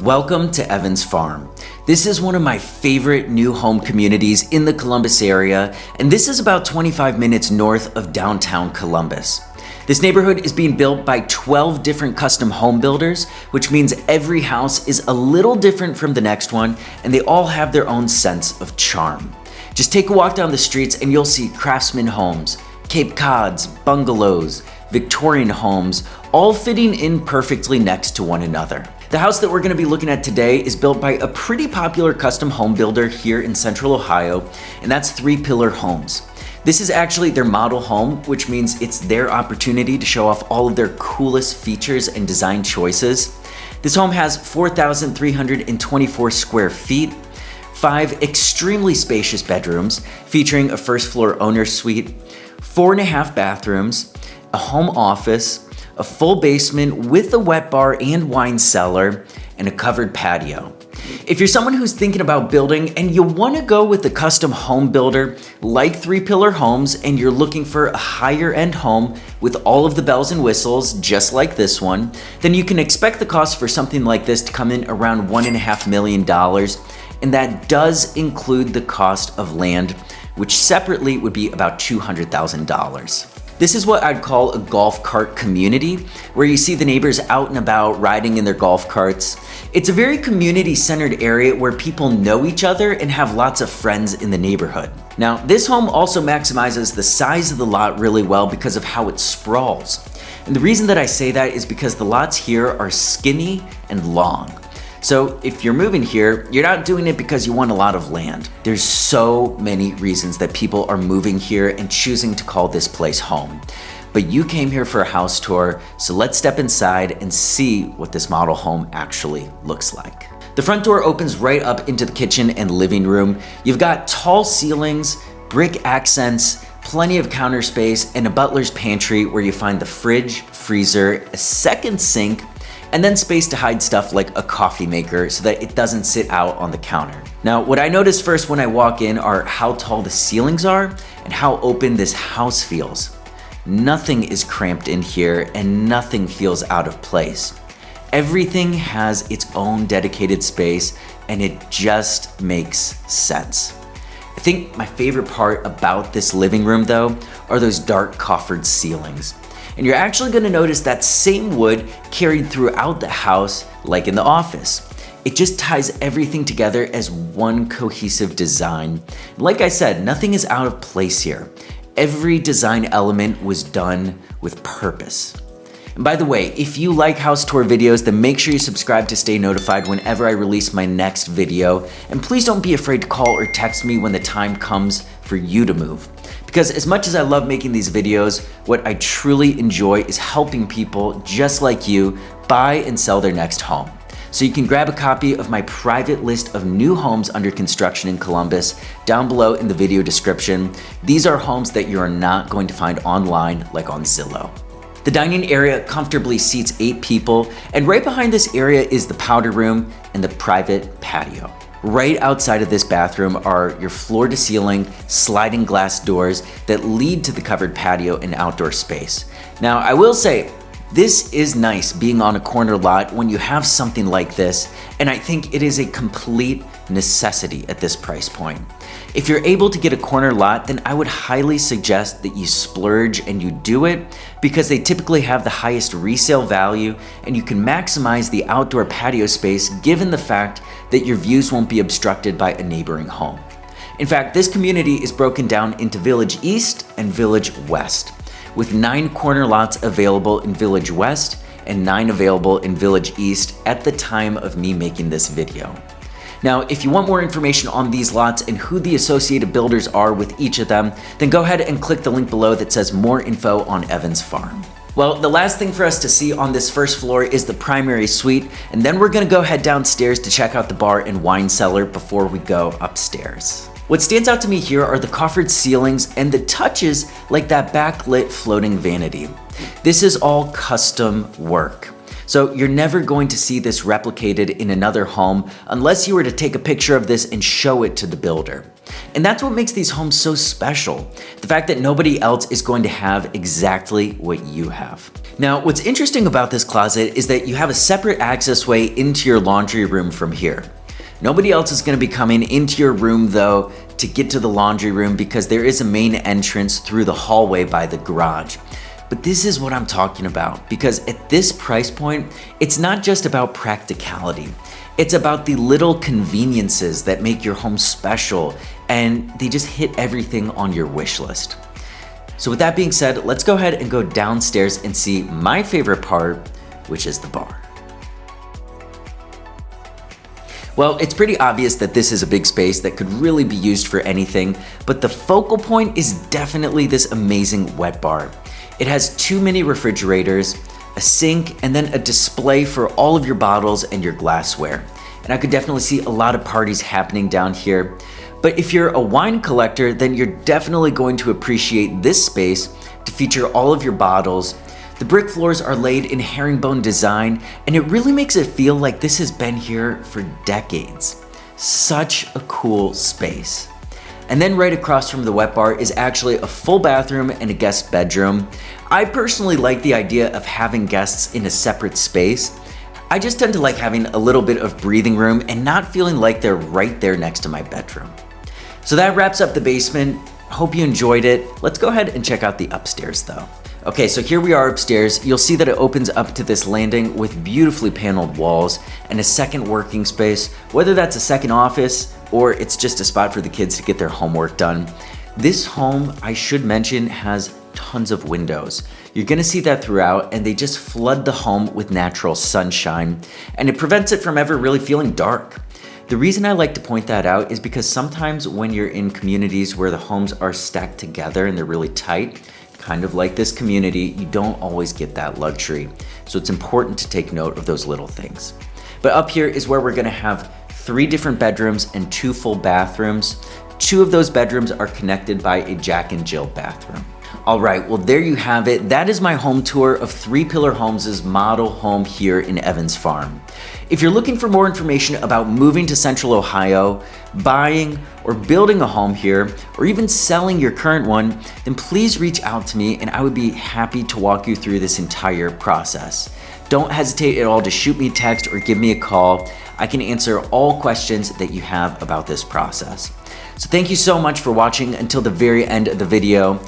Welcome to Evans Farm. This is one of my favorite new home communities in the Columbus area, and this is about 25 minutes north of downtown Columbus. This neighborhood is being built by 12 different custom home builders, which means every house is a little different from the next one, and they all have their own sense of charm. Just take a walk down the streets and you'll see craftsman homes, Cape Cods, bungalows, Victorian homes, all fitting in perfectly next to one another. The house that we're going to be looking at today is built by a pretty popular custom home builder here in Central Ohio, and that's 3 Pillar Homes. This is actually their model home, which means it's their opportunity to show off all of their coolest features and design choices. This home has 4,324 square feet, 5 extremely spacious bedrooms featuring a first floor owner's suite, 4.5 bathrooms, a home office, a full basement with a wet bar and wine cellar, and a covered patio. If you're someone who's thinking about building and you want to go with a custom home builder like 3 Pillar Homes and you're looking for a higher end home with all of the bells and whistles just like this one, then you can expect the cost for something like this to come in around $1.5 million, and that does include the cost of land, which separately would be about $200,000. This is what I'd call a golf cart community, where you see the neighbors out and about riding in their golf carts. It's a very community-centered area where people know each other and have lots of friends in the neighborhood. Now, this home also maximizes the size of the lot really well because of how it sprawls. And the reason that I say that is because the lots here are skinny and long. So if you're moving here, you're not doing it because you want a lot of land. There's so many reasons that people are moving here and choosing to call this place home. But you came here for a house tour, so let's step inside and see what this model home actually looks like. The front door opens right up into the kitchen and living room. You've got tall ceilings, brick accents, plenty of counter space, and a butler's pantry where you find the fridge, freezer, a second sink, and then space to hide stuff like a coffee maker so that it doesn't sit out on the counter. Now, what I notice first when I walk in are how tall the ceilings are and how open this house feels. Nothing is cramped in here and nothing feels out of place. Everything has its own dedicated space and it just makes sense. I think my favorite part about this living room though are those dark coffered ceilings. And you're actually going to notice that same wood carried throughout the house like in the office. It just ties everything together as one cohesive design. Like I said, nothing is out of place here. Every design element was done with purpose. And by the way, if you like house tour videos, then make sure you subscribe to stay notified whenever I release my next video. And please don't be afraid to call or text me when the time comes for you to move. Because as much as I love making these videos, what I truly enjoy is helping people just like you buy and sell their next home. So you can grab a copy of my private list of new homes under construction in Columbus down below in the video description. These are homes that you are not going to find online like on Zillow. The dining area comfortably seats 8 people, and right behind this area is the powder room and the private patio. Right outside of this bathroom are your floor-to-ceiling sliding glass doors that lead to the covered patio and outdoor space. Now, I will say, this is nice being on a corner lot when you have something like this, and I think it is a complete necessity at this price point. If you're able to get a corner lot, then I would highly suggest that you splurge and you do it because they typically have the highest resale value and you can maximize the outdoor patio space given the fact that your views won't be obstructed by a neighboring home. In fact, this community is broken down into Village East and Village West, with 9 corner lots available in Village West and 9 available in Village East at the time of me making this video. Now, if you want more information on these lots and who the associated builders are with each of them, then go ahead and click the link below that says more info on Evans Farm. Well, the last thing for us to see on this first floor is the primary suite, and then we're gonna go head downstairs to check out the bar and wine cellar before we go upstairs. What stands out to me here are the coffered ceilings and the touches like that backlit floating vanity. This is all custom work. So you're never going to see this replicated in another home unless you were to take a picture of this and show it to the builder. And that's what makes these homes so special. The fact that nobody else is going to have exactly what you have. Now, what's interesting about this closet is that you have a separate access way into your laundry room from here. Nobody else is going to be coming into your room though to get to the laundry room because there is a main entrance through the hallway by the garage. But this is what I'm talking about, because at this price point, it's not just about practicality. It's about the little conveniences that make your home special, and they just hit everything on your wish list. So with that being said, let's go ahead and go downstairs and see my favorite part, which is the bar. Well, it's pretty obvious that this is a big space that could really be used for anything, but the focal point is definitely this amazing wet bar. It has 2 mini refrigerators, a sink, and then a display for all of your bottles and your glassware. And I could definitely see a lot of parties happening down here. But if you're a wine collector, then you're definitely going to appreciate this space to feature all of your bottles. The brick floors are laid in herringbone design, and it really makes it feel like this has been here for decades. Such a cool space. And then right across from the wet bar is actually a full bathroom and a guest bedroom. I personally like the idea of having guests in a separate space. I just tend to like having a little bit of breathing room and not feeling like they're right there next to my bedroom. So that wraps up the basement. Hope you enjoyed it. Let's go ahead and check out the upstairs though. Okay, so here we are upstairs. You'll see that it opens up to this landing with beautifully paneled walls and a second working space, whether that's a second office or it's just a spot for the kids to get their homework done. This home, I should mention, has tons of windows. You're gonna see that throughout, and they just flood the home with natural sunshine, and it prevents it from ever really feeling dark. The reason I like to point that out is because sometimes when you're in communities where the homes are stacked together and they're really tight, kind of like this community, you don't always get that luxury. So it's important to take note of those little things. But up here is where we're gonna have 3 different bedrooms and 2 full bathrooms. 2 of those bedrooms are connected by a Jack and Jill bathroom. All right, well there you have it. That is my home tour of 3 Pillar Homes' model home here in Evans Farm. If you're looking for more information about moving to Central Ohio, buying or building a home here, or even selling your current one, then please reach out to me and I would be happy to walk you through this entire process. Don't hesitate at all to shoot me a text or give me a call. I can answer all questions that you have about this process. So thank you so much for watching until the very end of the video.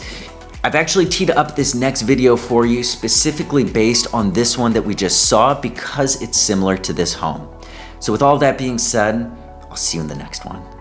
I've actually teed up this next video for you specifically based on this one that we just saw because it's similar to this home. So with all that being said, I'll see you in the next one.